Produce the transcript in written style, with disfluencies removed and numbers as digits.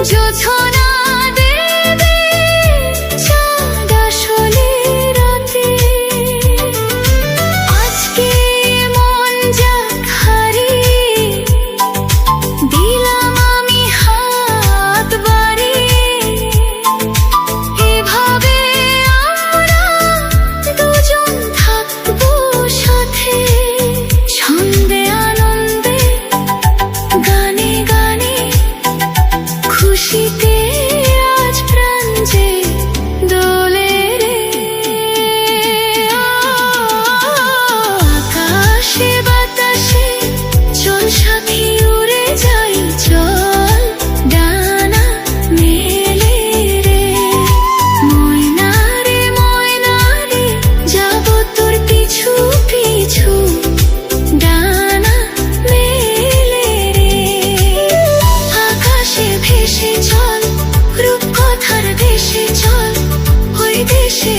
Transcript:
জোছনা দেবে চাঁদ আসলে রাতে। আজকে মন যাক হারিয়ে দিলাম আমি হাত বাড়িয়ে। এভাবে আমরা দুজন থাকবো সাথে, ছন্দে আনন্দে গানে গানে, খুশিতে আজ প্রাণ যে দোলে রে। আকাশে বাতাসে চল সাথী উড়ে যাই, চল ডানা মেলে রে। ময়না রে ময়না রে যাব তোর পিছু পিছু, ডানা মেলে রে। আকাশে ভেসে চল রূপকথার দেশে, চল ওই দেশে